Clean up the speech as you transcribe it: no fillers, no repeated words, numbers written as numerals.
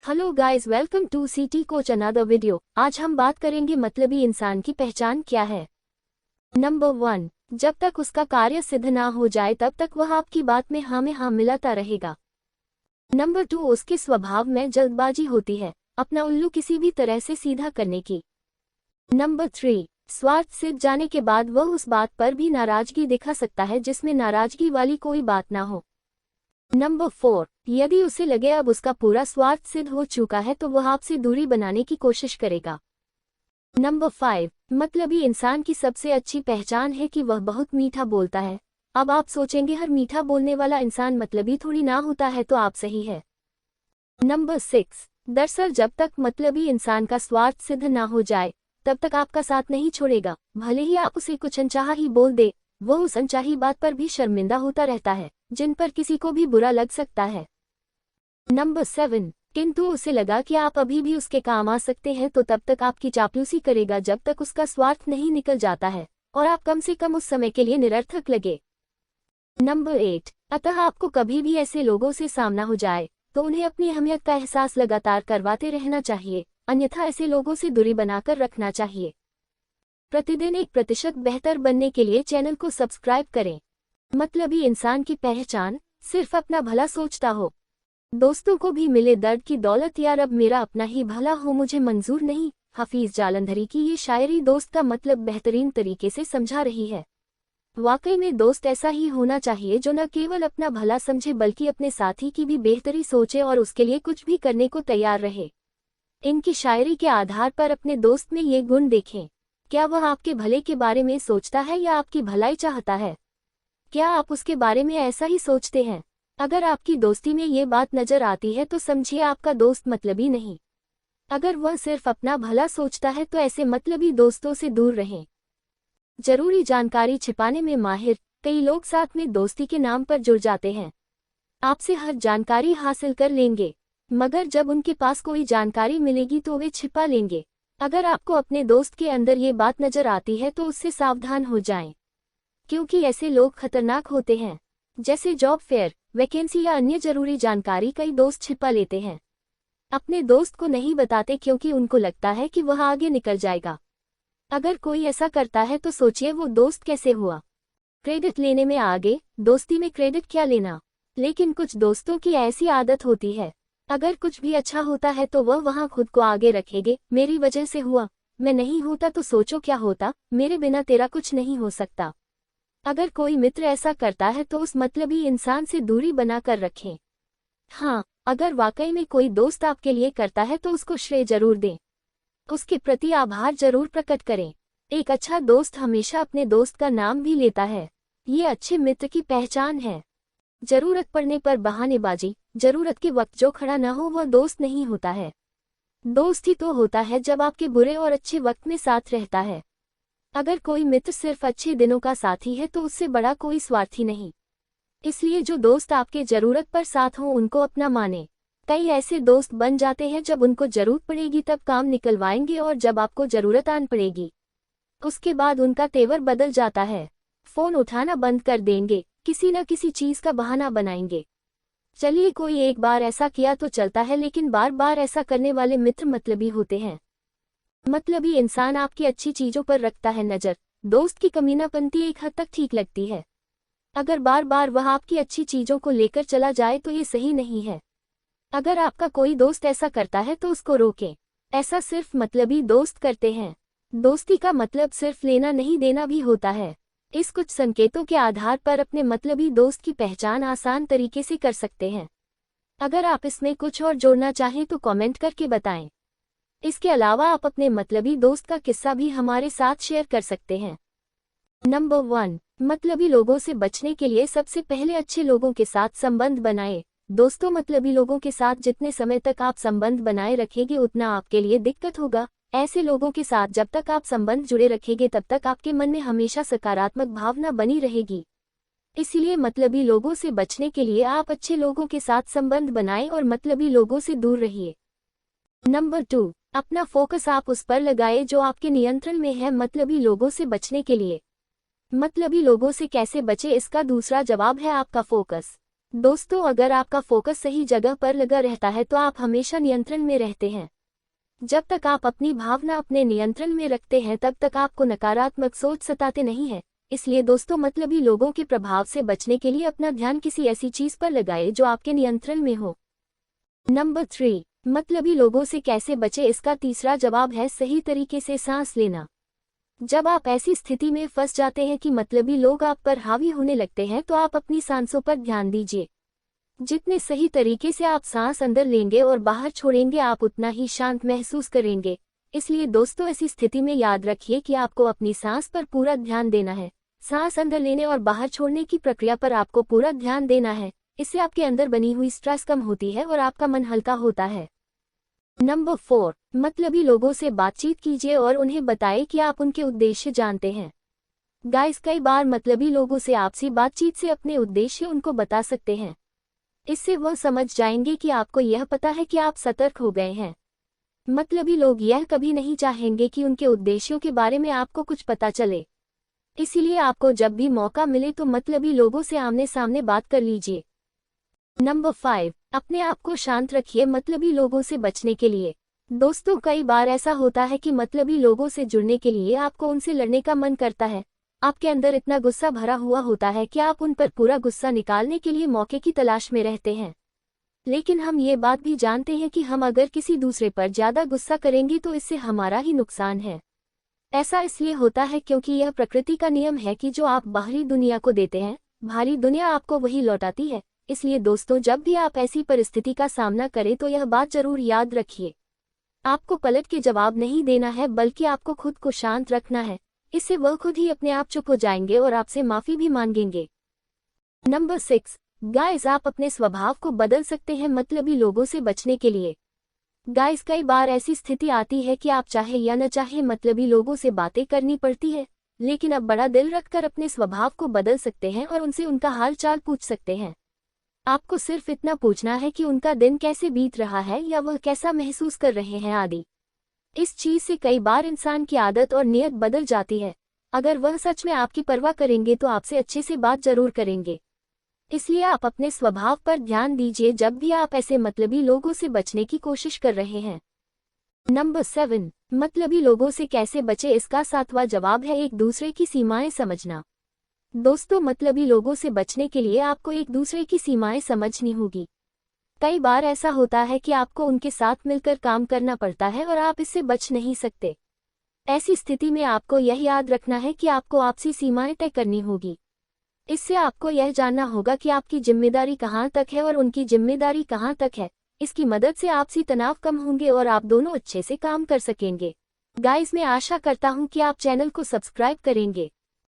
Hello guys, welcome to सीटी coach another video. आज हम बात करेंगे मतलबी इंसान की पहचान क्या है। नंबर 1, जब तक उसका कार्य सिद्ध ना हो जाए तब तक वह आपकी बात में हाँ मिलाता रहेगा। नंबर 2, उसके स्वभाव में जल्दबाजी होती है, अपना उल्लू किसी भी तरह से सीधा करने की। नंबर 3, स्वार्थ सिद्ध जाने के बाद वह उस बात पर भी नाराजगी दिखा सकता है जिसमें नाराजगी वाली कोई बात ना हो। नंबर 4, यदि उसे लगे अब उसका पूरा स्वार्थ सिद्ध हो चुका है तो वह आपसे दूरी बनाने की कोशिश करेगा। नंबर 5, मतलबी इंसान की सबसे अच्छी पहचान है कि वह बहुत मीठा बोलता है। अब आप सोचेंगे हर मीठा बोलने वाला इंसान मतलबी थोड़ी ना होता है, तो आप सही है। नंबर 6, दरअसल जब तक मतलबी इंसान का स्वार्थ सिद्ध ना हो जाए तब तक आपका साथ नहीं छोड़ेगा। भले ही आप उसे कुछ अनचाहा ही बोल दे, वह उस अनचाही बात पर भी शर्मिंदा होता रहता है जिन पर किसी को भी बुरा लग सकता है। नंबर 7, किंतु उसे लगा कि आप अभी भी उसके काम आ सकते हैं तो तब तक आपकी चापलूसी करेगा जब तक उसका स्वार्थ नहीं निकल जाता है और आप कम से कम उस समय के लिए निरर्थक लगे। नंबर 8, अतः आपको कभी भी ऐसे लोगों से सामना हो जाए तो उन्हें अपनी अहमियत का एहसास लगातार करवाते रहना चाहिए, अन्यथा ऐसे लोगों से दूरी बनाकर रखना चाहिए। प्रतिदिन 1% बेहतर बनने के लिए चैनल को सब्सक्राइब करें। मतलबी इंसान की पहचान, सिर्फ अपना भला सोचता हो, दोस्तों को भी मिले दर्द की दौलत, यार अब मेरा अपना ही भला हो मुझे मंजूर नहीं। हफीज जालंधरी की ये शायरी दोस्त का मतलब बेहतरीन तरीके से समझा रही है। वाकई में दोस्त ऐसा ही होना चाहिए जो न केवल अपना भला समझे बल्कि अपने साथी की भी बेहतरी सोचे और उसके लिए कुछ भी करने को तैयार रहे। इनकी शायरी के आधार पर अपने दोस्त में ये गुण देखें। क्या वह आपके भले के बारे में सोचता है या आपकी भलाई चाहता है? क्या आप उसके बारे में ऐसा ही सोचते हैं? अगर आपकी दोस्ती में ये बात नजर आती है तो समझिए आपका दोस्त मतलबी नहीं। अगर वह सिर्फ अपना भला सोचता है तो ऐसे मतलबी दोस्तों से दूर रहें। जरूरी जानकारी छिपाने में माहिर, कई लोग साथ में दोस्ती के नाम पर जुड़ जाते हैं। आपसे हर जानकारी हासिल कर लेंगे, मगर जब उनके पास कोई जानकारी मिलेगी तो वे छिपा लेंगे। अगर आपको अपने दोस्त के अंदर ये बात नजर आती है तो उससे सावधान हो जाएं, क्योंकि ऐसे लोग खतरनाक होते हैं। जैसे जॉब फेयर, वैकेंसी या अन्य जरूरी जानकारी कई दोस्त छिपा लेते हैं, अपने दोस्त को नहीं बताते क्योंकि उनको लगता है कि वह आगे निकल जाएगा। अगर कोई ऐसा करता है तो सोचिए वो दोस्त कैसे हुआ। क्रेडिट लेने में आगे, दोस्ती में क्रेडिट क्या लेना। लेकिन कुछ दोस्तों की ऐसी आदत होती है, अगर कुछ भी अच्छा होता है तो वह वहां खुद को आगे रखेंगे। मेरी वजह से हुआ, मैं नहीं होता तो सोचो क्या होता, मेरे बिना तेरा कुछ नहीं हो सकता। अगर कोई मित्र ऐसा करता है तो उस मतलबी इंसान से दूरी बनाकर रखें। हाँ, अगर वाकई में कोई दोस्त आपके लिए करता है तो उसको श्रेय जरूर दें, उसके प्रति आभार जरूर प्रकट करें। एक अच्छा दोस्त हमेशा अपने दोस्त का नाम भी लेता है, ये अच्छे मित्र की पहचान है। जरूरत पड़ने पर बहानेबाजी, जरूरत के वक्त जो खड़ा न हो वह दोस्त नहीं होता है। दोस्त ही तो होता है जब आपके बुरे और अच्छे वक्त में साथ रहता है। अगर कोई मित्र सिर्फ अच्छे दिनों का साथी है तो उससे बड़ा कोई स्वार्थी नहीं। इसलिए जो दोस्त आपके जरूरत पर साथ हो उनको अपना माने। कई ऐसे दोस्त बन जाते हैं जब उनको जरूरत पड़ेगी तब काम निकलवाएंगे और जब आपको जरूरत आन पड़ेगी उसके बाद उनका तेवर बदल जाता है। फोन उठाना बंद कर देंगे, किसी न किसी चीज का बहाना बनाएंगे। चलिए कोई एक बार ऐसा किया तो चलता है, लेकिन बार बार ऐसा करने वाले मित्र मतलबी होते हैं। मतलबी इंसान आपकी अच्छी चीजों पर रखता है नजर। दोस्त की कमीनापंती एक हद तक ठीक लगती है, अगर बार बार वह आपकी अच्छी चीजों को लेकर चला जाए तो ये सही नहीं है। अगर आपका कोई दोस्त ऐसा करता है तो उसको रोकें, ऐसा सिर्फ मतलबी दोस्त करते हैं। दोस्ती का मतलब सिर्फ लेना नहीं देना भी होता है। इस कुछ संकेतों के आधार पर अपने मतलबी दोस्त की पहचान आसान तरीके से कर सकते हैं। अगर आप इसमें कुछ और जोड़ना चाहें तो कमेंट करके बताएं। इसके अलावा आप अपने मतलबी दोस्त का किस्सा भी हमारे साथ शेयर कर सकते हैं। नंबर 1, मतलबी लोगों से बचने के लिए सबसे पहले अच्छे लोगों के साथ संबंध बनाएं। दोस्तों, मतलबी लोगों के साथ जितने समय तक आप संबंध बनाए रखेंगे उतना आपके लिए दिक्कत होगा। ऐसे लोगों के साथ जब तक आप संबंध जुड़े रखेंगे तब तक आपके मन में हमेशा सकारात्मक भावना बनी रहेगी। इसलिए मतलबी लोगों से बचने के लिए आप अच्छे लोगों के साथ संबंध बनाएं और मतलबी लोगों से दूर रहिए। नंबर 2, अपना फोकस आप उस पर लगाएं जो आपके नियंत्रण में है। मतलबी लोगों से बचने के लिए मतलबी लोगों से कैसे बचे, इसका दूसरा जवाब है आपका फोकस। दोस्तों, अगर आपका फोकस सही जगह पर लगा रहता है तो आप हमेशा नियंत्रण में रहते हैं। जब तक आप अपनी भावना अपने नियंत्रण में रखते हैं तब तक आपको नकारात्मक सोच सताते नहीं है। इसलिए दोस्तों, मतलबी लोगों के प्रभाव से बचने के लिए अपना ध्यान किसी ऐसी चीज पर लगाएं जो आपके नियंत्रण में हो। नंबर 3, मतलबी लोगों से कैसे बचे, इसका तीसरा जवाब है सही तरीके से सांस लेना। जब आप ऐसी स्थिति में फंस जाते हैं कि मतलबी लोग आप पर हावी होने लगते हैं तो आप अपनी सांसों पर ध्यान दीजिए। जितने सही तरीके से आप सांस अंदर लेंगे और बाहर छोड़ेंगे आप उतना ही शांत महसूस करेंगे। इसलिए दोस्तों, ऐसी स्थिति में याद रखिए कि आपको अपनी सांस पर पूरा ध्यान देना है। सांस अंदर लेने और बाहर छोड़ने की प्रक्रिया पर आपको पूरा ध्यान देना है। इससे आपके अंदर बनी हुई स्ट्रेस कम होती है और आपका मन हल्का होता है। नंबर 4, मतलबी लोगों से बातचीत कीजिए और उन्हें बताएं कि आप उनके उद्देश्य जानते हैं। गाइस, कई बार मतलबी लोगों से आपसी बातचीत से अपने उद्देश्य उनको बता सकते हैं। इससे वह समझ जाएंगे कि आपको यह पता है कि आप सतर्क हो गए हैं। मतलबी लोग यह कभी नहीं चाहेंगे कि उनके उद्देश्यों के बारे में आपको कुछ पता चले। इसीलिए आपको जब भी मौका मिले तो मतलबी लोगों से आमने सामने बात कर लीजिए। नंबर 5, अपने आप को शांत रखिए मतलबी लोगों से बचने के लिए। दोस्तों, कई बार ऐसा होता है कि मतलबी लोगों से जुड़ने के लिए आपको उनसे लड़ने का मन करता है। आपके अंदर इतना गुस्सा भरा हुआ होता है कि आप उन पर पूरा गुस्सा निकालने के लिए मौके की तलाश में रहते हैं। लेकिन हम ये बात भी जानते हैं कि हम अगर किसी दूसरे पर ज्यादा गुस्सा करेंगे तो इससे हमारा ही नुकसान है। ऐसा इसलिए होता है क्योंकि यह प्रकृति का नियम है कि जो आप बाहरी दुनिया को देते हैं, बाहरी दुनिया आपको वही लौटाती है। इसलिए दोस्तों, जब भी आप ऐसी परिस्थिति का सामना करें तो यह बात जरूर याद रखिए। आपको पलट के जवाब नहीं देना है बल्कि आपको खुद को शांत रखना है। इससे वह खुद ही अपने आप चुप हो जाएंगे और आपसे माफी भी मांगेंगे। नंबर 6, गाइस, आप अपने स्वभाव को बदल सकते हैं मतलबी लोगों से बचने के लिए। गाइस, कई बार ऐसी स्थिति आती है कि आप चाहे या न चाहे मतलबी लोगों से बातें करनी पड़ती है, लेकिन अब बड़ा दिल रखकर अपने स्वभाव को बदल सकते हैं और उनसे उनका हाल चाल पूछ सकते हैं। आपको सिर्फ इतना पूछना है कि उनका दिन कैसे बीत रहा है या वह कैसा महसूस कर रहे हैं आदि। इस चीज से कई बार इंसान की आदत और नियत बदल जाती है। अगर वह सच में आपकी परवाह करेंगे तो आपसे अच्छे से बात जरूर करेंगे। इसलिए आप अपने स्वभाव पर ध्यान दीजिए जब भी आप ऐसे मतलबी लोगों से बचने की कोशिश कर रहे हैं। नंबर 7, मतलबी लोगों से कैसे बचे, इसका 7वां जवाब है एक दूसरे की सीमाएं समझना। दोस्तों, मतलबी लोगों से बचने के लिए आपको एक दूसरे की सीमाएं समझनी होगी। कई बार ऐसा होता है कि आपको उनके साथ मिलकर काम करना पड़ता है और आप इससे बच नहीं सकते। ऐसी स्थिति में आपको यह याद रखना है कि आपको आपसी सीमाएं तय करनी होगी। इससे आपको यह जानना होगा कि आपकी जिम्मेदारी कहां तक है और उनकी जिम्मेदारी कहां तक है। इसकी मदद से आपसी तनाव कम होंगे और आप दोनों अच्छे से काम कर सकेंगे। गाइस, मैं आशा करता हूं कि आप चैनल को सब्सक्राइब करेंगे।